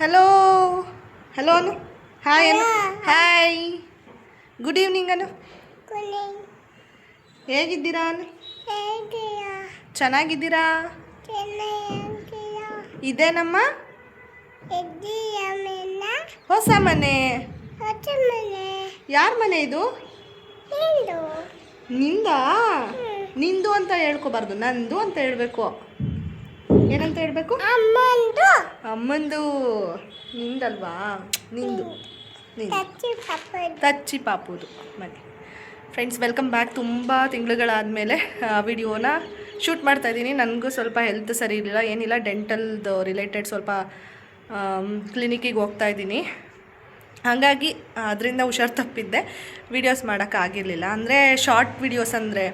Hello hello ಅನು hi ಅನು hi good evening ಅನು ಹೇಗಿದ್ದೀರಾ ಅನು ಚೆನ್ನಾಗಿದ್ದೀರಾ ಇದೇ ನಮ್ಮ ಹೊಸ ಮನೆ ಯಾರ ಮನೆ ಇದು ನಿಂದ ನಿಂದು ಅಂತ ಹೇಳ್ಕೊಬಾರ್ದು ನಂದು ಅಂತ ಹೇಳ್ಬೇಕು ಏನಂತ ಹೇಳ್ಬೇಕು ಅಮ್ಮಂದು ನಿಂದಲ್ವಾ ನಿಂದು ತಚ್ಚಿ ಪಾಪುದು ಮನೆ ಫ್ರೆಂಡ್ಸ್ ವೆಲ್ಕಮ್ ಬ್ಯಾಕ್. ತುಂಬ ತಿಂಗಳುಗಳಾದಮೇಲೆ ವಿಡಿಯೋನ ಶೂಟ್ ಮಾಡ್ತಾಯಿದ್ದೀನಿ. ನನಗೂ ಸ್ವಲ್ಪ ಹೆಲ್ತ್ ಸರಿ ಇರಲಿಲ್ಲ, ಏನಿಲ್ಲ ಡೆಂಟಲ್ದು ರಿಲೇಟೆಡ್ ಸ್ವಲ್ಪ ಕ್ಲಿನಿಕ್ಕಿಗೆ ಹೋಗ್ತಾಯಿದ್ದೀನಿ. ಹಾಗಾಗಿ ಅದರಿಂದ ಹುಷಾರು ತಪ್ಪಿದ್ದೆ, ವೀಡಿಯೋಸ್ ಮಾಡೋಕ್ಕಾಗಿರಲಿಲ್ಲ. ಅಂದರೆ ಶಾರ್ಟ್ ವೀಡಿಯೋಸ್ ಅಂದರೆ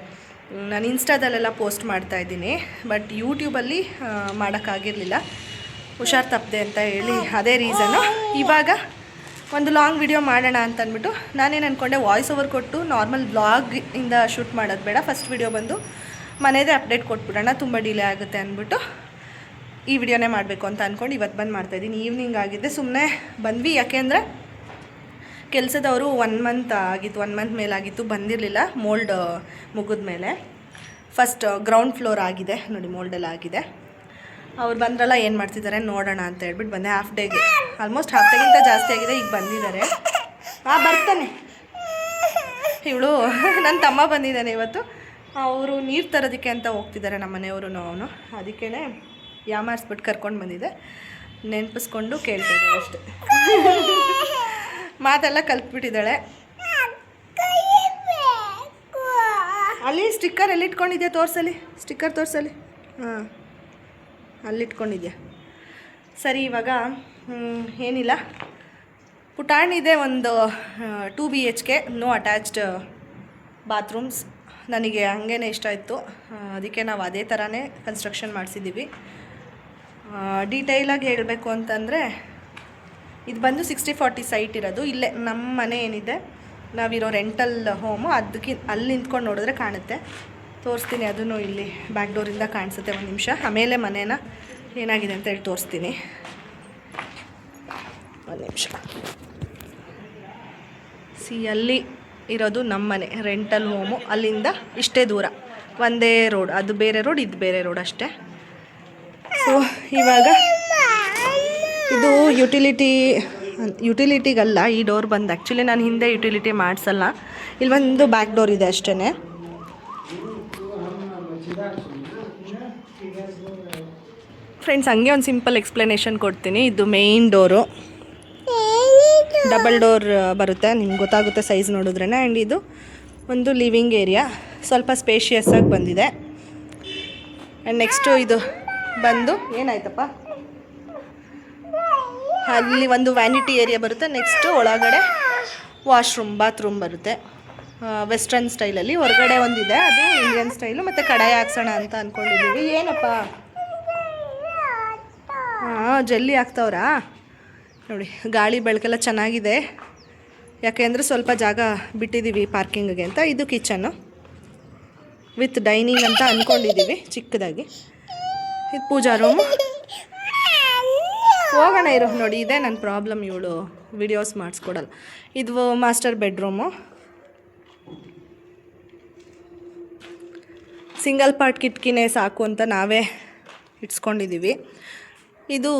ನಾನು ಇನ್ಸ್ಟಾದಲ್ಲೆಲ್ಲ ಪೋಸ್ಟ್ ಮಾಡ್ತಾಯಿದ್ದೀನಿ, ಬಟ್ ಯೂಟ್ಯೂಬಲ್ಲಿ ಮಾಡೋಕ್ಕಾಗಿರಲಿಲ್ಲ, ಹುಷಾರು ತಪ್ಪದೆ ಅಂತ ಹೇಳಿ ಅದೇ ರೀಸನ್ನು. ಇವಾಗ ಒಂದು ಲಾಂಗ್ ವಿಡಿಯೋ ಮಾಡೋಣ ಅಂತ ಅಂದ್ಬಿಟ್ಟು ನಾನೇನು ಅಂದ್ಕೊಂಡೆ, ವಾಯ್ಸ್ ಓವರ್ ಕೊಟ್ಟು ನಾರ್ಮಲ್ ಬ್ಲಾಗಿಂದ ಶೂಟ್ ಮಾಡೋದು ಬೇಡ, ಫಸ್ಟ್ ವಿಡಿಯೋ ಬಂದು ಮನೆಯದೇ ಅಪ್ಡೇಟ್ ಕೊಟ್ಬಿಡೋಣ, ತುಂಬ ಡಿಲೇ ಆಗುತ್ತೆ ಅಂದ್ಬಿಟ್ಟು ಈ ವಿಡಿಯೋನೇ ಮಾಡಬೇಕು ಅಂತ ಅಂದ್ಕೊಂಡು ಇವತ್ತು ಬಂದು ಮಾಡ್ತಾಯಿದ್ದೀನಿ. ಈವ್ನಿಂಗ್ ಆಗಿದೆ, ಸುಮ್ಮನೆ ಬಂದ್ವಿ. ಯಾಕೆಂದರೆ ಕೆಲಸದವರು 1 ಮಂತ್ ಆಗಿತ್ತು, 1 ಮಂತ್ ಮೇಲಾಗಿತ್ತು, ಬಂದಿರಲಿಲ್ಲ. ಮೋಲ್ಡ್ ಮುಗಿದ ಮೇಲೆ ಫಸ್ಟ್ ಗ್ರೌಂಡ್ ಫ್ಲೋರ್ ಆಗಿದೆ ನೋಡಿ, ಮೋಲ್ಡೆಲ್ಲ ಆಗಿದೆ. ಅವ್ರು ಬಂದ್ರಲ್ಲ, ಏನು ಮಾಡ್ತಿದ್ದಾರೆ ನೋಡೋಣ ಅಂತ ಹೇಳ್ಬಿಟ್ಟು ಬಂದೆ. ಹಾಫ್ ಡೇಗೆ, ಆಲ್ಮೋಸ್ಟ್ ಹಾಫ್ ಡೇಗಿಂತ ಜಾಸ್ತಿ ಆಗಿದೆ, ಈಗ ಬಂದಿದ್ದಾರೆ. ಬರ್ತಾನೆ ಇವಳು ನನ್ನ ತಮ್ಮ ಬಂದಿದ್ದಾನೆ ಇವತ್ತು. ಅವರು ನೀರು ತರೋದಕ್ಕೆ ಅಂತ ಹೋಗ್ತಿದ್ದಾರೆ ನಮ್ಮ ಮನೆಯವರು. ಅವನು ಅದಕ್ಕೇ ಯಾಮಾರಿಸ್ಬಿಟ್ಟು ಕರ್ಕೊಂಡು ಬಂದಿದ್ದೆ, ನೆನಪಿಸ್ಕೊಂಡು ಕೇಳ್ತಿದ್ದೆ ಅಷ್ಟೆ. ಮಾತೆಲ್ಲ ಕಲ್ತ್ಬಿಟ್ಟಿದ್ದಾಳೆ. ಅಲ್ಲಿ ಸ್ಟಿಕ್ಕರ್ ಎಲ್ಲಿ ಇಟ್ಕೊಂಡಿದ್ಯಾ ತೋರಿಸಲಿ, ಸ್ಟಿಕ್ಕರ್ ತೋರಿಸಲಿ. ಹಾಂ, ಅಲ್ಲಿಟ್ಕೊಂಡಿದ್ಯಾ, ಸರಿ. ಇವಾಗ ಏನಿಲ್ಲ, ಪುಟಾಣಿದೆ ಒಂದು 2 BHK, ನೋ ಅಟ್ಯಾಚ್ಡ್ ಬಾತ್ರೂಮ್ಸ್. ನನಗೆ ಹಂಗೇ ಇಷ್ಟ ಇತ್ತು, ಅದಕ್ಕೆ ನಾವು ಅದೇ ಥರನೇ ಕನ್ಸ್ಟ್ರಕ್ಷನ್ ಮಾಡಿಸಿದ್ದೀವಿ. ಡೀಟೇಲಾಗಿ ಹೇಳಬೇಕು ಅಂತಂದರೆ, ಇದು ಬಂದು 60-40 ಸೈಟ್ ಇರೋದು. ಇಲ್ಲೇ ನಮ್ಮ ಮನೆ ಏನಿದೆ, ನಾವಿರೋ ರೆಂಟಲ್ ಹೋಮು, ಅದಕ್ಕೆ ಅಲ್ಲಿ ನಿಂತ್ಕೊಂಡು ನೋಡಿದ್ರೆ ಕಾಣುತ್ತೆ. ತೋರಿಸ್ತೀನಿ, ಅದನ್ನು ಇಲ್ಲಿ ಬ್ಯಾಕ್ ಡೋರಿಂದ ಕಾಣಿಸುತ್ತೆ. ಒಂದು ನಿಮಿಷ, ಆಮೇಲೆ ಮನೇನ ಏನಾಗಿದೆ ಅಂತ ಹೇಳಿ ತೋರಿಸ್ತೀನಿ. ಒಂದು ನಿಮಿಷ. ಅಲ್ಲಿ ಇರೋದು ನಮ್ಮ ಮನೆ, ರೆಂಟಲ್ ಹೋಮು. ಅಲ್ಲಿಂದ ಇಷ್ಟೇ ದೂರ, ಒಂದೇ ರೋಡ್, ಅದು ಬೇರೆ ರೋಡ್, ಇದು ಬೇರೆ ರೋಡ್ ಅಷ್ಟೇ. ಸೊ ಇವಾಗ ಇದು ಯುಟಿಲಿಟಿಗಲ್ಲ ಈ ಡೋರ್ ಬಂದು. ಆ್ಯಕ್ಚುಲಿ ನಾನು ಹಿಂದೆ ಯುಟಿಲಿಟಿ ಮಾಡಿಸಲ್ಲ, ಇಲ್ಲಿ ಒಂದು ಬ್ಯಾಕ್ ಡೋರ್ ಇದೆ ಅಷ್ಟೇ. ಫ್ರೆಂಡ್ಸ್, ಹಂಗೆ ಒಂದು ಸಿಂಪಲ್ ಎಕ್ಸ್ಪ್ಲನೇಷನ್ ಕೊಡ್ತೀನಿ. ಇದು ಮೇಯ್ನ್ ಡೋರು, ಡಬಲ್ ಡೋರ್ ಬರುತ್ತೆ, ನಿಮ್ಗೆ ಗೊತ್ತಾಗುತ್ತೆ ಸೈಜ್ ನೋಡಿದ್ರೇ. ಆ್ಯಂಡ್ ಇದು ಒಂದು ಲಿವಿಂಗ್ ಏರಿಯಾ, ಸ್ವಲ್ಪ ಸ್ಪೇಷಿಯಸ್ ಆಗಿ ಬಂದಿದೆ. ಆ್ಯಂಡ್ ನೆಕ್ಸ್ಟು ಇದು ಬಂದು ಏನಾಯ್ತಪ್ಪ, ಅಲ್ಲಿ ಒಂದು ವ್ಯಾನಿಟಿ ಏರಿಯಾ ಬರುತ್ತೆ. ನೆಕ್ಸ್ಟು ಒಳಗಡೆ ವಾಶ್ರೂಮ್, ಬಾತ್ರೂಮ್ ಬರುತ್ತೆ, ವೆಸ್ಟರ್ನ್ ಸ್ಟೈಲಲ್ಲಿ. ಹೊರಗಡೆ ಒಂದಿದೆ, ಅದು ಇಂಡಿಯನ್ ಸ್ಟೈಲು. ಮತ್ತು ಕಡಾಯಿ ಹಾಕ್ಸೋಣ ಅಂತ ಅಂದ್ಕೊಂಡಿದ್ದೀವಿ. ಏನಪ್ಪ, ಹಾಂ, ಜಲ್ಲಿ ಹಾಕ್ತವ್ರಾ ನೋಡಿ. ಗಾಳಿ ಬೆಳಕೆಲ್ಲ ಚೆನ್ನಾಗಿದೆ, ಯಾಕೆಂದರೆ ಸ್ವಲ್ಪ ಜಾಗ ಬಿಟ್ಟಿದ್ದೀವಿ ಪಾರ್ಕಿಂಗಿಗೆ ಅಂತ. ಇದು ಕಿಚನ್ನು ವಿತ್ ಡೈನಿಂಗ್ ಅಂತ ಅಂದ್ಕೊಂಡಿದ್ದೀವಿ ಚಿಕ್ಕದಾಗಿ. ಇದು ಪೂಜಾ ರೂಮು. ಹೋಗೋಣ ಇರು ನೋಡಿ, ಇದೆ ನನ್ನ ಪ್ರಾಬ್ಲಮ್, ಇವಳು ವಿಡಿಯೋಸ್ ಮಾಡಿಸ್ಕೊಡಲ್ಲ. ಇದು ಮಾಸ್ಟರ್ ಬೆಡ್ರೂಮು, ಸಿಂಗಲ್ ಪಾರ್ಟ್ ಕಿಟಕಿನೇ ಸಾಕು ಅಂತ ನಾವೇ ಇಟ್ಸ್ಕೊಂಡಿದ್ದೀವಿ. ಇದು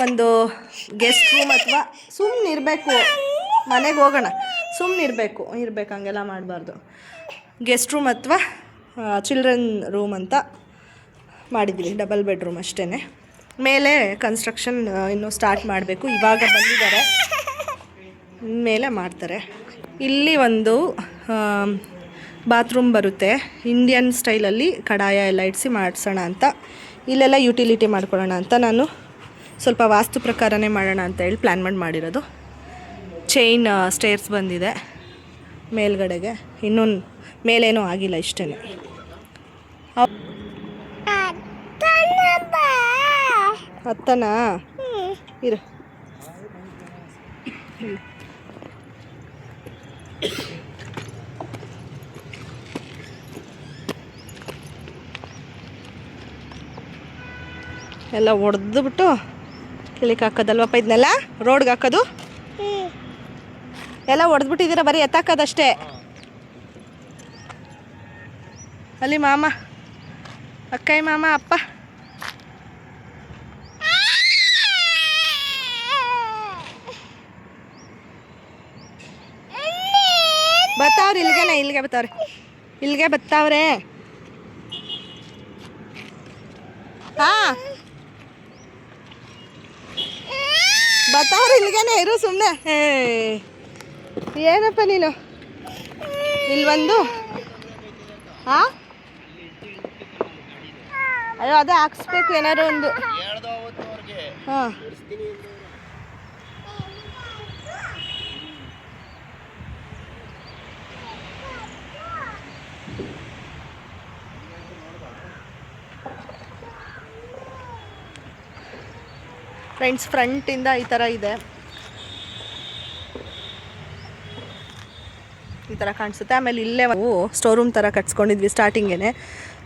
ಒಂದು ಗೆಸ್ಟ್ ರೂಮ್, ಅಥವಾ ಸುಮ್ಮನೆ ಇರಬೇಕು, ಮನೆಗೆ ಹೋಗೋಣ, ಸುಮ್ಮನೆ ಇರಬೇಕು, ಹಂಗೆಲ್ಲ ಮಾಡಬಾರ್ದು. ಗೆಸ್ಟ್ ರೂಮ್ ಅಥವಾ ಚಿಲ್ಡ್ರನ್ ರೂಮ್ ಅಂತ ಮಾಡಿದ್ದೀವಿ. ಡಬಲ್ ಬೆಡ್ರೂಮ್ ಅಷ್ಟೇ. ಮೇಲೆ ಕನ್ಸ್ಟ್ರಕ್ಷನ್ ಇನ್ನೂ ಸ್ಟಾರ್ಟ್ ಮಾಡಬೇಕು, ಇವಾಗ ಬಂದಿದ್ದಾರೆ, ಮೇಲೆ ಮಾಡ್ತಾರೆ. ಇಲ್ಲಿ ಒಂದು ಬಾತ್ರೂಮ್ ಬರುತ್ತೆ, ಇಂಡಿಯನ್ ಸ್ಟೈಲಲ್ಲಿ ಕಡಾಯ ಎಲ್ಲ ಇಡಿಸಿ ಮಾಡಿಸೋಣ ಅಂತ. ಇಲ್ಲೆಲ್ಲ ಯುಟಿಲಿಟಿ ಮಾಡ್ಕೊಳ್ಳೋಣ ಅಂತ ನಾನು ಸ್ವಲ್ಪ ವಾಸ್ತು ಪ್ರಕಾರನೇ ಮಾಡೋಣ ಅಂತ ಹೇಳಿ ಪ್ಲ್ಯಾನ್ ಮಾಡಿರೋದು. ಚೈನ್ ಸ್ಟೇರ್ಸ್ ಬಂದಿದೆ ಮೇಲ್ಗಡೆಗೆ, ಇನ್ನೂ ಮೇಲೇನೂ ಆಗಿಲ್ಲ, ಇಷ್ಟೇ. ಹತ್ತನಾ ಇರು. ಎಲ್ಲ ಒಡೆದ್ಬಿಟ್ಟು ಇಲ್ಲಿಗೆ ಹಾಕೋದಲ್ವಪ್ಪ ಇದನ್ನೆಲ್ಲ ರೋಡ್ಗೆ ಹಾಕೋದು? ಎಲ್ಲ ಹೊಡೆದ್ಬಿಟ್ಟಿದ್ದೀರ, ಬರೀ ಎತ್ತಾಕೋದಷ್ಟೇ. ಅಲ್ಲಿ ಮಾಮ, ಅಕ್ಕಯ್ಯ ಮಾಮ, ಅಪ್ಪ ಬರ್ತಾವ್ರಿ. ಇಲ್ಲಿಗೆ ಬರ್ತಾವ್ರೆ, ಇಲ್ಲಿಗೆ ಬರ್ತಾವ್ರೆ. ಹಾಂ ಬರ್ತಾವ್ರೆ, ಇಲ್ಲಿಗೇನೆ ಇರು ಸುಮ್ಮನೆ. ಏನಪ್ಪ ನೀನು ಇಲ್ಲಿ ಬಂದು? ಹಾಂ ಅಯ್ಯೋ ಅದೇ ಹಾಕ್ಸ್ಬೇಕು ಏನಾದ್ರು ಒಂದು. ಹಾಂ ಫ್ರೆಂಡ್ಸ್, ಫ್ರಂಟಿಂದ ಈ ಥರ ಇದೆ, ಈ ಥರ ಕಾಣಿಸುತ್ತೆ. ಆಮೇಲೆ ಇಲ್ಲೇ ನಾವು ಸ್ಟೋರ್ ರೂಮ್ ಥರ ಕಟ್ಸ್ಕೊಂಡಿದ್ವಿ ಸ್ಟಾರ್ಟಿಂಗೇ,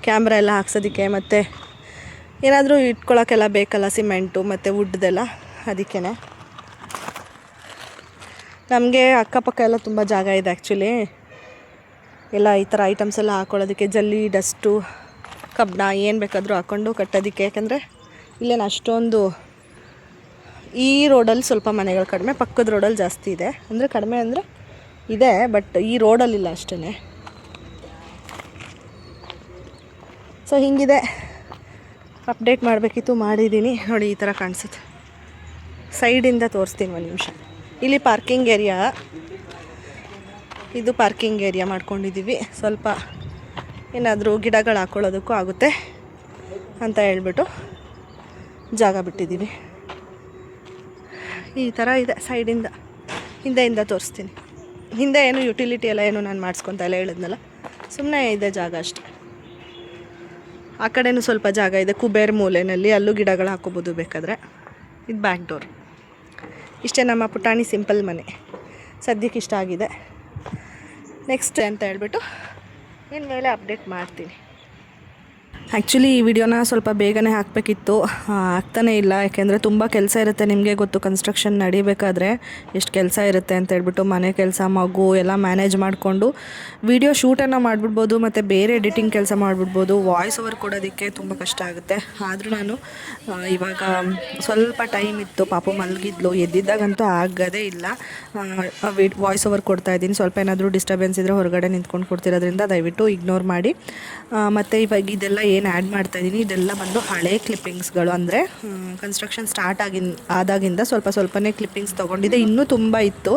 ಕ್ಯಾಮ್ರಾ ಎಲ್ಲ ಹಾಕ್ಸೋದಕ್ಕೆ ಮತ್ತು ಏನಾದರೂ ಇಟ್ಕೊಳ್ಳೋಕ್ಕೆಲ್ಲ ಬೇಕಲ್ಲ, ಸಿಮೆಂಟು ಮತ್ತು ವುಡ್ದೆಲ್ಲ, ಅದಕ್ಕೇ. ನಮಗೆ ಅಕ್ಕಪಕ್ಕ ಎಲ್ಲ ತುಂಬ ಜಾಗ ಇದೆ ಆ್ಯಕ್ಚುಲಿ, ಎಲ್ಲ ಈ ಥರ ಐಟಮ್ಸ್ ಎಲ್ಲ ಹಾಕ್ಕೊಳ್ಳೋದಕ್ಕೆ, ಜಲ್ಲಿ, ಡಸ್ಟು, ಕಬ್ಬಣ ಏನು ಬೇಕಾದರೂ ಹಾಕ್ಕೊಂಡು ಕಟ್ಟೋದಕ್ಕೆ. ಯಾಕಂದರೆ ಇಲ್ಲೇನು ಅಷ್ಟೊಂದು, ಈ ರೋಡಲ್ಲಿ ಸ್ವಲ್ಪ ಮನೆಗಳು ಕಡಿಮೆ, ಪಕ್ಕದ ರೋಡಲ್ಲಿ ಜಾಸ್ತಿ ಇದೆ. ಅಂದರೆ ಕಡಿಮೆ ಅಂದರೆ ಇದೆ, ಬಟ್ ಈ ರೋಡಲ್ಲಿಲ್ಲ ಅಷ್ಟೇ. ಸೊ ಹೀಗಿದೆ, ಅಪ್ಡೇಟ್ ಮಾಡಬೇಕಿತ್ತು, ಮಾಡಿದ್ದೀನಿ. ನೋಡಿ ಈ ಥರ ಕಾಣಿಸುತ್ತೆ. ಸೈಡಿಂದ ತೋರಿಸ್ತೀನಿ ಒಂದು ನಿಮಿಷ. ಇಲ್ಲಿ ಪಾರ್ಕಿಂಗ್ ಏರಿಯಾ, ಇದು ಪಾರ್ಕಿಂಗ್ ಏರಿಯಾ ಮಾಡ್ಕೊಂಡಿದ್ದೀವಿ. ಸ್ವಲ್ಪ ಏನಾದರೂ ಗಿಡಗಳು ಹಾಕ್ಕೊಳ್ಳೋದಕ್ಕೂ ಆಗುತ್ತೆ ಅಂತ ಹೇಳ್ಬಿಟ್ಟು ಜಾಗ ಬಿಟ್ಟಿದ್ದೀವಿ. ಈ ಥರ ಇದೆ ಸೈಡಿಂದ. ಹಿಂದೆಯಿಂದ ತೋರಿಸ್ತೀನಿ. ಹಿಂದೆ ಏನು ಯುಟಿಲಿಟಿ ಎಲ್ಲ ಏನು ನಾನು ಮಾಡಿಸ್ಕೊತ ಎಲ್ಲ ಹೇಳಿದ್ನಲ್ಲ, ಸುಮ್ಮನೆ ಇದೆ ಜಾಗ ಅಷ್ಟೆ. ಆ ಕಡೆನೂ ಸ್ವಲ್ಪ ಜಾಗ ಇದೆ, ಕುಬೇರ್ ಮೂಲೆಯಲ್ಲಿ, ಅಲ್ಲೂ ಗಿಡಗಳು ಹಾಕೋಬೋದು ಬೇಕಾದರೆ. ಇದು ಬ್ಯಾಕ್ ಡೋರ್. ಇಷ್ಟೇ ನಮ್ಮ ಪುಟಾಣಿ ಸಿಂಪಲ್ ಮನೆ. ಸದ್ಯಕ್ಕೆ ಇಷ್ಟ ಆಗಿದೆ. ನೆಕ್ಸ್ಟ್ ಅಂತ ಹೇಳ್ಬಿಟ್ಟು ಇನ್ಮೇಲೆ ಅಪ್ಡೇಟ್ ಮಾಡ್ತೀನಿ. ಆ್ಯಕ್ಚುಲಿ ಈ ವಿಡಿಯೋನ ಸ್ವಲ್ಪ ಬೇಗನೆ ಹಾಕಬೇಕಿತ್ತು, ಆಗ್ತಾನೇ ಇಲ್ಲ. ಯಾಕೆಂದರೆ ತುಂಬ ಕೆಲಸ ಇರುತ್ತೆ, ನಿಮಗೆ ಗೊತ್ತು, ಕನ್ಸ್ಟ್ರಕ್ಷನ್ ನಡಿಬೇಕಾದ್ರೆ ಎಷ್ಟು ಕೆಲಸ ಇರುತ್ತೆ ಅಂತ ಹೇಳ್ಬಿಟ್ಟು, ಮನೆ ಕೆಲಸ, ಮಗು ಎಲ್ಲ ಮ್ಯಾನೇಜ್ ಮಾಡಿಕೊಂಡು ವಿಡಿಯೋ ಶೂಟನ್ನು ಮಾಡಿಬಿಡ್ಬೋದು, ಮತ್ತು ಬೇರೆ ಎಡಿಟಿಂಗ್ ಕೆಲಸ ಮಾಡಿಬಿಡ್ಬೋದು. ವಾಯ್ಸ್ ಓವರ್ ಕೊಡೋದಕ್ಕೆ ತುಂಬ ಕಷ್ಟ ಆಗುತ್ತೆ. ಆದರೂ ನಾನು ಇವಾಗ ಸ್ವಲ್ಪ ಟೈಮ್ ಇತ್ತು, ಪಾಪು ಮಲಗಿದ್ಲು, ಎದ್ದಿದ್ದಾಗಂತೂ ಆಗೋದೇ ಇಲ್ಲ. ವಾಯ್ಸ್ ಓವರ್ ಕೊಡ್ತಾಯಿದ್ದೀನಿ. ಸ್ವಲ್ಪ ಏನಾದರೂ ಡಿಸ್ಟರ್ಬೆನ್ಸ್ ಇದ್ದರೆ ಹೊರಗಡೆ ನಿಂತ್ಕೊಂಡು ಕೊಡ್ತಿರೋದ್ರಿಂದ ದಯವಿಟ್ಟು ಇಗ್ನೋರ್ ಮಾಡಿ. ಮತ್ತು ಇವಾಗ ಇದೆಲ್ಲ ಏನು ಆ್ಯಡ್ ಮಾಡ್ತಾಯಿದ್ದೀನಿ, ಇದೆಲ್ಲ ಬಂದು ಹಳೆ ಕ್ಲಿಪ್ಪಿಂಗ್ಸ್ಗಳು. ಅಂದರೆ ಕನ್ಸ್ಟ್ರಕ್ಷನ್ ಸ್ಟಾರ್ಟ್ ಆದಾಗಿಂದ ಸ್ವಲ್ಪನೇ ಕ್ಲಿಪ್ಪಿಂಗ್ಸ್ ತೊಗೊಂಡಿದ್ದೆ. ಇನ್ನೂ ತುಂಬ ಇತ್ತು.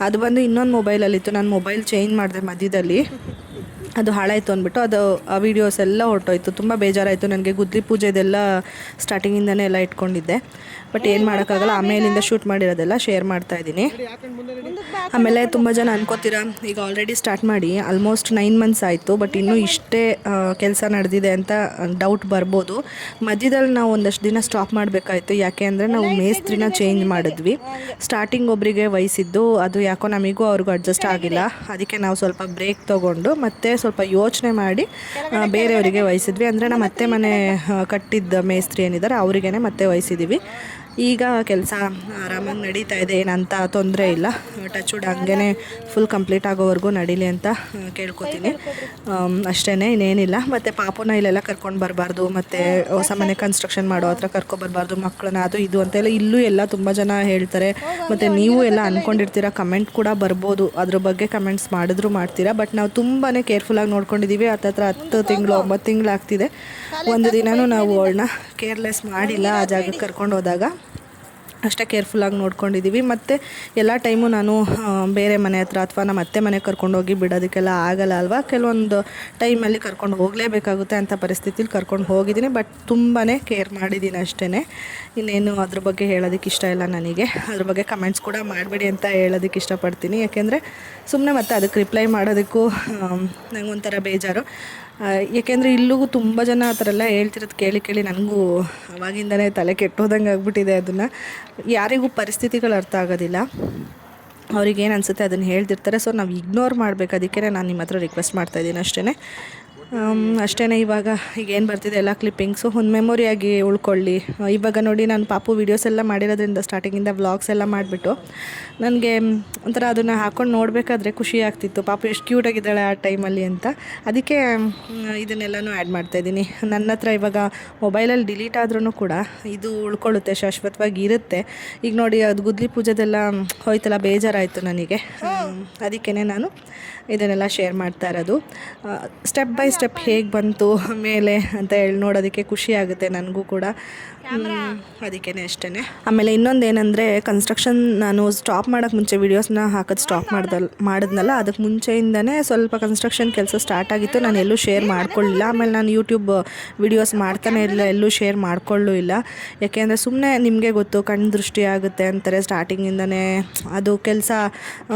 ಅದು ಬಂದು ಇನ್ನೊಂದು ಮೊಬೈಲಲ್ಲಿತ್ತು. ನಾನು ಮೊಬೈಲ್ ಚೇಂಜ್ ಮಾಡಿದೆ ಮಧ್ಯದಲ್ಲಿ, ಅದು ಹಾಳಾಯಿತು ಅಂದ್ಬಿಟ್ಟು ಅದು ಆ ವೀಡಿಯೋಸ್ ಎಲ್ಲ ಹೊರಟೋಯ್ತು. ತುಂಬ ಬೇಜಾರಾಯಿತು ನನಗೆ. ಗುದ್ಲಿ ಪೂಜೆದೆಲ್ಲ ಸ್ಟಾರ್ಟಿಂಗಿಂದನೇ ಎಲ್ಲ ಇಟ್ಕೊಂಡಿದ್ದೆ, ಬಟ್ ಏನು ಮಾಡೋಕ್ಕಾಗಲ್ಲ. ಆಮೇಲಿಂದ ಶೂಟ್ ಮಾಡಿರೋದೆಲ್ಲ ಶೇರ್ ಮಾಡ್ತಾಯಿದ್ದೀನಿ. ಆಮೇಲೆ ತುಂಬ ಜನ ಅನ್ಕೋತೀರಾ, ಈಗ ಆಲ್ರೆಡಿ ಸ್ಟಾರ್ಟ್ ಮಾಡಿ ಆಲ್ಮೋಸ್ಟ್ 9 ಮಂತ್ಸ್ ಆಯಿತು, ಬಟ್ ಇನ್ನೂ ಇಷ್ಟೇ ಕೆಲಸ ನಡೆದಿದೆ ಅಂತ ಡೌಟ್ ಬರ್ಬೋದು. ಮಧ್ಯದಲ್ಲಿ ನಾವು ಒಂದಷ್ಟು ದಿನ ಸ್ಟಾಪ್ ಮಾಡಬೇಕಾಯ್ತು. ಯಾಕೆ ಅಂದರೆ ನಾವು ಮೇಸ್ತ್ರಿನ ಚೇಂಜ್ ಮಾಡಿದ್ವಿ. ಸ್ಟಾರ್ಟಿಂಗ್ ಒಬ್ಬರಿಗೆ ವಹಿಸಿದ್ದು, ಅದು ಯಾಕೋ ನಮಗೂ ಅವ್ರಿಗೂ ಅಡ್ಜಸ್ಟ್ ಆಗಿಲ್ಲ. ಅದಕ್ಕೆ ನಾವು ಸ್ವಲ್ಪ ಬ್ರೇಕ್ ತೊಗೊಂಡು ಮತ್ತೆ ಸ್ವಲ್ಪ ಯೋಚನೆ ಮಾಡಿ ಬೇರೆಯವರಿಗೆ ವಹಿಸಿದ್ವಿ. ಅಂದರೆ ನಮ್ಮ ಅತ್ತೆ ಮನೆ ಕಟ್ಟಿದ್ದ ಮೇಸ್ತ್ರಿ ಏನಿದ್ದಾರೆ ಅವರಿಗೇ ಮತ್ತೆ ವಹಿಸಿದ್ದೀವಿ. ಈಗ ಕೆಲಸ ಆರಾಮಾಗಿ ನಡೀತಾ ಇದೆ, ಏನಂತ ತೊಂದರೆ ಇಲ್ಲ. ಟಚ್ವುಡ್ ಹಂಗೇ ಫುಲ್ ಕಂಪ್ಲೀಟ್ ಆಗೋವರೆಗೂ ನಡೀಲಿ ಅಂತ ಕೇಳ್ಕೊತೀನಿ ಅಷ್ಟೇ, ಇನ್ನೇನಿಲ್ಲ. ಮತ್ತು ಪಾಪುನ ಇಲ್ಲೆಲ್ಲ ಕರ್ಕೊಂಡು ಬರಬಾರ್ದು, ಮತ್ತು ಹೊಸ ಮನೆ ಕನ್ಸ್ಟ್ರಕ್ಷನ್ ಮಾಡೋ ಹತ್ರ ಕರ್ಕೊಬರ್ಬಾರ್ದು ಮಕ್ಕಳನ್ನ, ಅದು ಇದು ಅಂತೆಲ್ಲ ಇಲ್ಲೂ ಎಲ್ಲ ತುಂಬ ಜನ ಹೇಳ್ತಾರೆ. ಮತ್ತು ನೀವು ಎಲ್ಲ ಅಂದ್ಕೊಂಡಿರ್ತೀರ, ಕಮೆಂಟ್ ಕೂಡ ಬರ್ಬೋದು, ಅದ್ರ ಬಗ್ಗೆ ಕಮೆಂಟ್ಸ್ ಮಾಡಿದ್ರು ಮಾಡ್ತೀರಾ. ಬಟ್ ನಾವು ತುಂಬಾ ಕೇರ್ಫುಲ್ಲಾಗಿ ನೋಡ್ಕೊಂಡಿದ್ದೀವಿ. ಹತ್ತತ್ರ 10 ತಿಂಗಳು 9 ತಿಂಗಳು ಆಗ್ತಿದೆ. ಒಂದು ದಿನವೂ ನಾವು ಅವಳನ್ನ ಕೇರ್ಲೆಸ್ ಮಾಡಿಲ್ಲ. ಆ ಜಾಗಕ್ಕೆ ಕರ್ಕೊಂಡು ಹೋದಾಗ ಅಷ್ಟೇ ಕೇರ್ಫುಲ್ಲಾಗಿ ನೋಡ್ಕೊಂಡಿದ್ದೀವಿ. ಮತ್ತು ಎಲ್ಲ ಟೈಮು ನಾನು ಬೇರೆ ಮನೆ ಹತ್ರ ಅಥವಾ ನಮ್ಮ ಅತ್ತೆ ಮನೆಗೆ ಕರ್ಕೊಂಡೋಗಿ ಬಿಡೋದಕ್ಕೆಲ್ಲ ಆಗಲ್ಲ ಅಲ್ವಾ. ಕೆಲವೊಂದು ಟೈಮಲ್ಲಿ ಕರ್ಕೊಂಡು ಹೋಗಲೇಬೇಕಾಗುತ್ತೆ ಅಂತ ಪರಿಸ್ಥಿತಿಲಿ ಕರ್ಕೊಂಡು ಹೋಗಿದ್ದೀನಿ. ಬಟ್ ತುಂಬಾ ಕೇರ್ ಮಾಡಿದ್ದೀನಿ ಅಷ್ಟೇ. ಇನ್ನೇನು ಅದ್ರ ಬಗ್ಗೆ ಹೇಳೋದಕ್ಕೆ ಇಷ್ಟ ಇಲ್ಲ ನನಗೆ. ಅದ್ರ ಬಗ್ಗೆ ಕಮೆಂಟ್ಸ್ ಕೂಡ ಮಾಡಬೇಡಿ ಅಂತ ಹೇಳೋದಕ್ಕೆ ಇಷ್ಟಪಡ್ತೀನಿ. ಯಾಕೆಂದರೆ ಸುಮ್ಮನೆ ಮತ್ತೆ ಅದಕ್ಕೆ ರಿಪ್ಲೈ ಮಾಡೋದಕ್ಕೂ ನನಗೊಂಥರ ಬೇಜಾರು. ಏಕೆಂದರೆ ಇಲ್ಲೂ ತುಂಬ ಜನ ಆ ಥರ ಎಲ್ಲ ಹೇಳ್ತಿರೋದು ಕೇಳಿ ನನಗೂ ಅವಾಗಿಂದನೇ ತಲೆ ಕೆಟ್ಟೋದಂಗೆ ಆಗ್ಬಿಟ್ಟಿದೆ. ಅದನ್ನು ಯಾರಿಗೂ ಪರಿಸ್ಥಿತಿಗಳು ಅರ್ಥ ಆಗೋದಿಲ್ಲ, ಅವ್ರಿಗೇನು ಅನಿಸುತ್ತೆ ಅದನ್ನು ಹೇಳ್ತಿರ್ತಾರೆ. ಸೊ ನಾವು ಇಗ್ನೋರ್ ಮಾಡಬೇಕು. ಅದಕ್ಕೆ ನಾನು ನಿಮ್ಮ ಹತ್ರ ರಿಕ್ವೆಸ್ಟ್ ಮಾಡ್ತಾಯಿದ್ದೀನಿ ಅಷ್ಟೇ. ಅಷ್ಟೇ ಇವಾಗ ಈಗ ಏನು ಬರ್ತಿದೆ ಎಲ್ಲ ಕ್ಲಿಪ್ಪಿಂಗ್ಸು ಒಂದು ಮೆಮೊರಿಯಾಗಿ ಉಳ್ಕೊಳ್ಳಿ. ಇವಾಗ ನೋಡಿ ನಾನು ಪಾಪು ವೀಡಿಯೋಸ್ ಎಲ್ಲ ಮಾಡಿರೋದ್ರಿಂದ ಸ್ಟಾರ್ಟಿಂಗಿಂದ ವ್ಲಾಗ್ಸ್ ಎಲ್ಲ ಮಾಡಿಬಿಟ್ಟು ನನಗೆ ಒಂಥರ ಅದನ್ನು ಹಾಕ್ಕೊಂಡು ನೋಡಬೇಕಾದ್ರೆ ಖುಷಿ ಆಗ್ತಿತ್ತು, ಪಾಪು ಎಷ್ಟು ಕ್ಯೂಟಾಗಿದ್ದಾಳೆ ಆ ಟೈಮಲ್ಲಿ ಅಂತ. ಅದಕ್ಕೆ ಇದನ್ನೆಲ್ಲನೂ ಆ್ಯಡ್ ಮಾಡ್ತಾಯಿದ್ದೀನಿ. ನನ್ನ ಹತ್ರ ಇವಾಗ ಮೊಬೈಲಲ್ಲಿ ಡಿಲೀಟ್ ಆದ್ರೂ ಕೂಡ ಇದು ಉಳ್ಕೊಳ್ಳುತ್ತೆ, ಶಾಶ್ವತವಾಗಿ ಇರುತ್ತೆ. ಈಗ ನೋಡಿ ಅದು ಗುದ್ಲಿ ಪೂಜೆದೆಲ್ಲ ಹೋಯ್ತಲ್ಲ, ಬೇಜಾರಾಯಿತು ನನಗೆ. ಅದಕ್ಕೇ ನಾನು ಇದನ್ನೆಲ್ಲ ಶೇರ್ ಮಾಡ್ತಾ ಇರೋದು. ಸ್ಟೆಪ್ ಬೈ ಸ್ಟೆಪ್ ಹೇಗೆ ಬಂತು ಮೇಲೆ ಅಂತ ಹೇಳಿ ನೋಡೋದಕ್ಕೆ ಖುಷಿ ಆಗುತ್ತೆ ನನಗೂ ಕೂಡ. ಅದಕ್ಕೇ ಅಷ್ಟೇ. ಆಮೇಲೆ ಇನ್ನೊಂದು ಏನಂದರೆ, ಕನ್ಸ್ಟ್ರಕ್ಷನ್ ನಾನು ಸ್ಟಾಪ್ ಮಾಡೋಕ್ಕೆ ಮುಂಚೆ ವೀಡಿಯೋಸ್ನ ಹಾಕೋದು ಸ್ಟಾಪ್ ಮಾಡಿದ್ನಲ್ಲ, ಅದಕ್ಕೆ ಮುಂಚೆಯಿಂದನೇ ಸ್ವಲ್ಪ ಕನ್ಸ್ಟ್ರಕ್ಷನ್ ಕೆಲಸ ಸ್ಟಾರ್ಟ್ ಆಗಿತ್ತು. ನಾನು ಎಲ್ಲೂ ಶೇರ್ ಮಾಡ್ಕೊಳ್ಳಿಲ್ಲ. ಆಮೇಲೆ ನಾನು ಯೂಟ್ಯೂಬ್ ವೀಡಿಯೋಸ್ ಮಾಡ್ತಾನೆ ಇಲ್ಲ, ಎಲ್ಲೂ ಶೇರ್ ಮಾಡ್ಕೊಳ್ಳೂ ಇಲ್ಲ. ಯಾಕೆಂದರೆ ಸುಮ್ಮನೆ ನಿಮಗೆ ಗೊತ್ತು, ಕಣ್ಣು ದೃಷ್ಟಿ ಆಗುತ್ತೆ ಅಂತಾರೆ ಸ್ಟಾರ್ಟಿಂಗಿಂದನೇ. ಅದು ಕೆಲಸ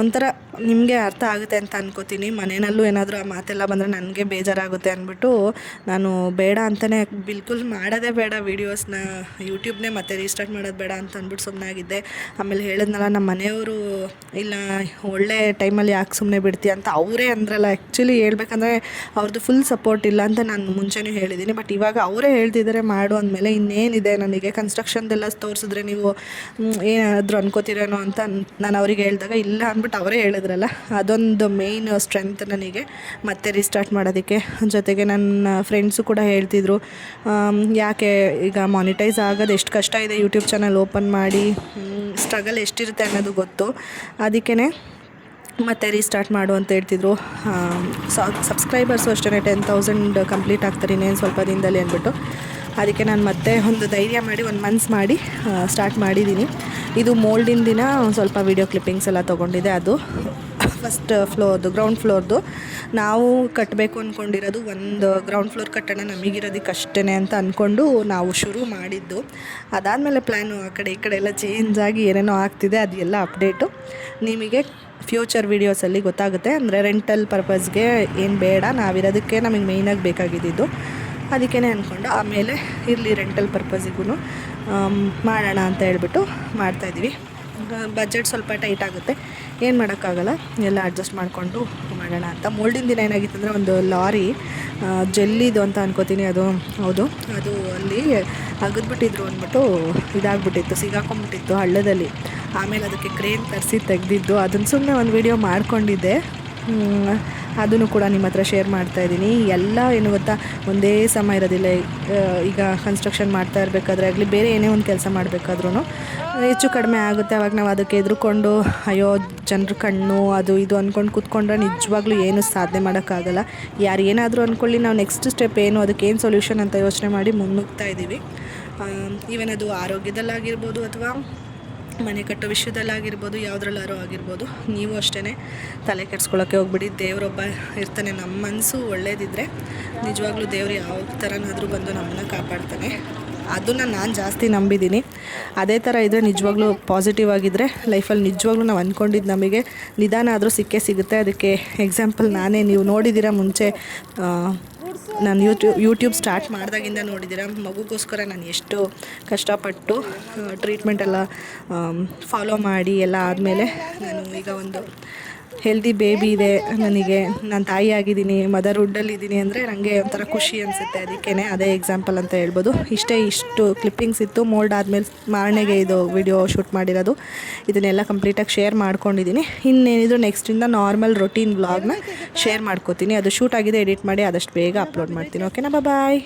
ಒಂಥರ ನಿಮಗೆ ಅರ್ಥ ಆಗುತ್ತೆ ಅಂತ ಅನ್ಕೋತೀನಿ. ಮನೆಯಲ್ಲೂ ಏನಾದರೂ ಆ ಮಾತೆಲ್ಲ ಬಂದರೆ ನನಗೆ ಬೇಜಾರಾಗುತ್ತೆ ಅಂದ್ಬಿಟ್ಟು ನಾನು ಬೇಡ ಅಂತಲೇ ಬಿಲ್ಕುಲ್ ಮಾಡೋದೇ ಬೇಡ ವೀಡಿಯೋಸ್ನ, ಯೂಟ್ಯೂಬ್ನೇ ಮತ್ತೆ ರೀಸ್ಟಾರ್ಟ್ ಮಾಡೋದು ಬೇಡ ಅಂತ ಅಂದ್ಬಿಟ್ಟು ಸುಮ್ಮನಾಗಿದ್ದೆ. ಆಮೇಲೆ ಹೇಳಿದ್ನಲ್ಲ ನಮ್ಮ ಮನೆಯವರು, ಇಲ್ಲ ಒಳ್ಳೆ ಟೈಮಲ್ಲಿ ಯಾಕೆ ಸುಮ್ಮನೆ ಬಿಡ್ತೀಯ ಅಂತ ಅವರೇ ಅಂದ್ರಲ್ಲ. ಆ್ಯಕ್ಚುಲಿ ಹೇಳ್ಬೇಕಂದ್ರೆ ಅವ್ರದ್ದು ಫುಲ್ ಸಪೋರ್ಟ್ ಇಲ್ಲ ಅಂತ ನಾನು ಮುಂಚೆನೇ ಹೇಳಿದ್ದೀನಿ. ಬಟ್ ಇವಾಗ ಅವರೇ ಹೇಳ್ತಿದ್ದಾರೆ ಮಾಡು ಅಂದಮೇಲೆ ಇನ್ನೇನಿದೆ, ನನಗೆ ಕನ್ಸ್ಟ್ರಕ್ಷನ್ದೆಲ್ಲ ತೋರಿಸಿದ್ರೆ ನೀವು ಏನಾದರೂ ಅನ್ಕೋತೀರೇನೋ ಅಂತ ನಾನು ಅವ್ರಿಗೆ ಹೇಳಿದಾಗ ಇಲ್ಲ ಅಂದ್ಬಿಟ್ಟು ಅವರೇ ಹೇಳಿದ್ರಲ್ಲ, ಅದೊಂದು ಮೇಯ್ನ್ ಸ್ಟ್ರೆಂತ್ ನನಗೆ ಮತ್ತೆ ರೀಸ್ಟಾರ್ಟ್ ಮಾಡೋದಕ್ಕೆ. ಜೊತೆಗೆ ನನ್ನ ಫ್ರೆಂಡ್ಸು ಕೂಡ ಹೇಳ್ತಿದ್ರು, ಯಾಕೆ ಈಗ ಮಾನಿಟೈಸ್ ಆಗೋದು ಎಷ್ಟು ಕಷ್ಟ ಇದೆ, ಯೂಟ್ಯೂಬ್ ಚಾನಲ್ ಓಪನ್ ಮಾಡಿ ಸ್ಟ್ರಗಲ್ ಎಷ್ಟಿರುತ್ತೆ ಅನ್ನೋದು ಗೊತ್ತು. ಅದಕ್ಕೇ ಮತ್ತೆ ರೀಸ್ಟಾರ್ಟ್ ಮಾಡು ಅಂತ ಹೇಳ್ತಿದ್ರು. ಸಬ್ಸ್ಕ್ರೈಬರ್ಸು ಅಷ್ಟೇ 10,000 ಕಂಪ್ಲೀಟ್ ಆಗ್ತಾರೆ ಇನ್ನೇನು ಸ್ವಲ್ಪ ದಿನದಲ್ಲಿ ಅಂದ್ಬಿಟ್ಟು. ಅದಕ್ಕೆ ನಾನು ಮತ್ತೆ ಒಂದು ಧೈರ್ಯ ಮಾಡಿ ಒಂದು ಮನ್ಸು ಮಾಡಿ ಸ್ಟಾರ್ಟ್ ಮಾಡಿದ್ದೀನಿ. ಇದು ಮೋಲ್ಡಿನ ದಿನ ಸ್ವಲ್ಪ ವೀಡಿಯೋ ಕ್ಲಿಪ್ಪಿಂಗ್ಸ್ ಎಲ್ಲ ತೊಗೊಂಡಿದೆ. ಅದು ಫಸ್ಟ್ ಫ್ಲೋರ್ದು, ಗ್ರೌಂಡ್ ಫ್ಲೋರ್ದು. ನಾವು ಕಟ್ಟಬೇಕು ಅಂದ್ಕೊಂಡಿರೋದು ಒಂದು ಗ್ರೌಂಡ್ ಫ್ಲೋರ್ ಕಟ್ಟೋಣ ನಮಗಿರೋದಕ್ಕೆ ಅಷ್ಟೇ ಅಂತ ಅಂದ್ಕೊಂಡು ನಾವು ಶುರು ಮಾಡಿದ್ದು. ಅದಾದಮೇಲೆ ಪ್ಲ್ಯಾನು ಆ ಕಡೆ ಈ ಕಡೆ ಎಲ್ಲ ಚೇಂಜ್ ಆಗಿ ಏನೇನೋ ಆಗ್ತಿದೆ. ಅದೆಲ್ಲ ಅಪ್ಡೇಟು ನಿಮಗೆ ಫ್ಯೂಚರ್ ವೀಡಿಯೋಸಲ್ಲಿ ಗೊತ್ತಾಗುತ್ತೆ. ಅಂದರೆ ರೆಂಟಲ್ ಪರ್ಪಸ್ಗೆ ಏನು ಬೇಡ, ನಾವಿರೋದಕ್ಕೆ ನಮಗೆ ಮೇಯ್ನಾಗಿ ಬೇಕಾಗಿದ್ದು. ಅದಕ್ಕೇ ಅಂದ್ಕೊಂಡು ಆಮೇಲೆ ಇರಲಿ ರೆಂಟಲ್ ಪರ್ಪಸಿಗೂ ಮಾಡೋಣ ಅಂತ ಹೇಳ್ಬಿಟ್ಟು ಮಾಡ್ತಾಯಿದ್ದೀವಿ. ಬಜೆಟ್ ಸ್ವಲ್ಪ ಟೈಟ್ ಆಗುತ್ತೆ, ಏನು ಮಾಡೋಕ್ಕಾಗಲ್ಲ, ಎಲ್ಲ ಅಡ್ಜಸ್ಟ್ ಮಾಡಿಕೊಂಡು ಮಾಡೋಣ ಅಂತ. ಮೋಲ್ಡಿನ ದಿನ ಏನಾಗಿತ್ತು ಅಂದರೆ, ಒಂದು ಲಾರಿ ಜೆಲ್ಲಿದು ಅಂತ ಅನ್ಕೋತೀನಿ, ಅದು ಹೌದು, ಅದು ಅಲ್ಲಿ ಅಗದ್ಬಿಟ್ಟಿದ್ರು ಅಂದ್ಬಿಟ್ಟು ಇದಾಗ್ಬಿಟ್ಟಿತ್ತು, ಸಿಗಾಕೊಂಬಿಟ್ಟಿತ್ತು ಹಳ್ಳದಲ್ಲಿ. ಆಮೇಲೆ ಅದಕ್ಕೆ ಕ್ರೇನ್ ತರಿಸಿ ತೆಗೆದಿದ್ದು, ಅದನ್ನು ಸುಮ್ಮನೆ ಒಂದು ವೀಡಿಯೋ ಮಾಡ್ಕೊಂಡಿದ್ದೆ. ಅದನ್ನು ಕೂಡ ನಿಮ್ಮ ಹತ್ರ ಶೇರ್ ಮಾಡ್ತಾಯಿದ್ದೀನಿ. ಎಲ್ಲ ಏನು ಗೊತ್ತಾ, ಒಂದೇ ಸಮ ಇರೋದಿಲ್ಲ. ಈಗ ಕನ್ಸ್ಟ್ರಕ್ಷನ್ ಮಾಡ್ತಾ ಇರಬೇಕಾದ್ರೆ ಆಗಲಿ, ಬೇರೆ ಏನೇ ಒಂದು ಕೆಲಸ ಮಾಡಬೇಕಾದ್ರೂ ಹೆಚ್ಚು ಕಡಿಮೆ ಆಗುತ್ತೆ. ಅವಾಗ ನಾವು ಅದಕ್ಕೆ ಎದುರುಕೊಂಡು ಅಯ್ಯೋ ಜನರ ಕಣ್ಣು ಅದು ಇದು ಅಂದ್ಕೊಂಡು ಕೂತ್ಕೊಂಡ್ರೆ ನಿಜವಾಗ್ಲೂ ಏನು ಸಾಧನೆ ಮಾಡೋಕ್ಕಾಗಲ್ಲ. ಯಾರು ಏನಾದರೂ ಅಂದ್ಕೊಳ್ಳಿ, ನಾವು ನೆಕ್ಸ್ಟ್ ಸ್ಟೆಪ್ ಏನು, ಅದಕ್ಕೆ ಏನು ಸೊಲ್ಯೂಷನ್ ಅಂತ ಯೋಚನೆ ಮಾಡಿ ಮುನ್ನುಗ್ತಾ ಇದ್ದೀವಿ. ಈವನ್ ಅದು ಆರೋಗ್ಯದಲ್ಲಾಗಿರ್ಬೋದು ಅಥವಾ ಮನೆ ಕಟ್ಟೋ ವಿಷಯದಲ್ಲಾಗಿರ್ಬೋದು, ಯಾವುದ್ರಲ್ಲಾರೋ ಆಗಿರ್ಬೋದು. ನೀವು ಅಷ್ಟೇ ತಲೆ ಕೆಡ್ಸ್ಕೊಳ್ಳೋಕ್ಕೆ ಹೋಗ್ಬಿಡಿ. ದೇವರೊಬ್ಬ ಇರ್ತಾನೆ. ನಮ್ಮ ಮನಸ್ಸು ಒಳ್ಳೇದಿದ್ದರೆ ನಿಜವಾಗ್ಲೂ ದೇವರು ಯಾವ ಥರನಾದರೂ ಬಂದು ನಮ್ಮನ್ನು ಕಾಪಾಡ್ತಾನೆ. ಅದನ್ನು ನಾನು ಜಾಸ್ತಿ ನಂಬಿದ್ದೀನಿ. ಅದೇ ಥರ ಇದ್ದರೆ ನಿಜವಾಗ್ಲೂ ಪಾಸಿಟಿವ್ ಆಗಿದ್ದರೆ ಲೈಫಲ್ಲಿ ನಿಜವಾಗ್ಲೂ ನಾವು ಅಂದ್ಕೊಂಡಿದ್ದು ನಮಗೆ ನಿಧಾನ ಆದರೂ ಸಿಕ್ಕೇ ಸಿಗುತ್ತೆ. ಅದಕ್ಕೆ ಎಕ್ಸಾಂಪಲ್ ನಾನೇ. ನೀವು ನೋಡಿದ್ದೀರ ಮುಂಚೆ ನಾನು ಯೂಟ್ಯೂಬ್ ಸ್ಟಾರ್ಟ್ ಮಾಡಿದಾಗಿಂದ ನೋಡಿದ್ದೀರ, ಮಗುಗೋಸ್ಕರ ನಾನು ಎಷ್ಟು ಕಷ್ಟಪಟ್ಟು ಟ್ರೀಟ್ಮೆಂಟ್ ಎಲ್ಲ ಫಾಲೋ ಮಾಡಿ ಎಲ್ಲ ಆದಮೇಲೆ ನಾನು ಈಗ ಒಂದು ಹೆಲ್ದಿ ಬೇಬಿ ಇದೆ ನನಗೆ, ನಾನು ತಾಯಿ ಆಗಿದ್ದೀನಿ, ಮದರ್ಹುಡ್ಡಲ್ಲಿದ್ದೀನಿ ಅಂದರೆ ನನಗೆ ಒಂಥರ ಖುಷಿ ಅನಿಸುತ್ತೆ. ಅದಕ್ಕೇ ಅದೇ ಎಕ್ಸಾಂಪಲ್ ಅಂತ ಹೇಳ್ಬೋದು. ಇಷ್ಟು ಕ್ಲಿಪ್ಪಿಂಗ್ಸ್ ಇತ್ತು. ಮೋಲ್ಡ್ ಆದಮೇಲೆ ಮಾರನೆಗೆ ಇದು ವಿಡಿಯೋ ಶೂಟ್ ಮಾಡಿರೋದು. ಇದನ್ನೆಲ್ಲ ಕಂಪ್ಲೀಟಾಗಿ ಶೇರ್ ಮಾಡ್ಕೊಂಡಿದ್ದೀನಿ. ಇನ್ನೇನಿದ್ರು ನೆಕ್ಸ್ಟಿಂದ ನಾರ್ಮಲ್ ರೊಟೀನ್ ವ್ಲಾಗ್ನ ಶೇರ್ ಮಾಡ್ಕೋತೀನಿ. ಅದು ಶೂಟ್ ಆಗಿದೆ, ಎಡಿಟ್ ಮಾಡಿ ಆದಷ್ಟು ಬೇಗ ಅಪ್ಲೋಡ್ ಮಾಡ್ತೀನಿ. ಓಕೆನಾ, ಬಾಯ್.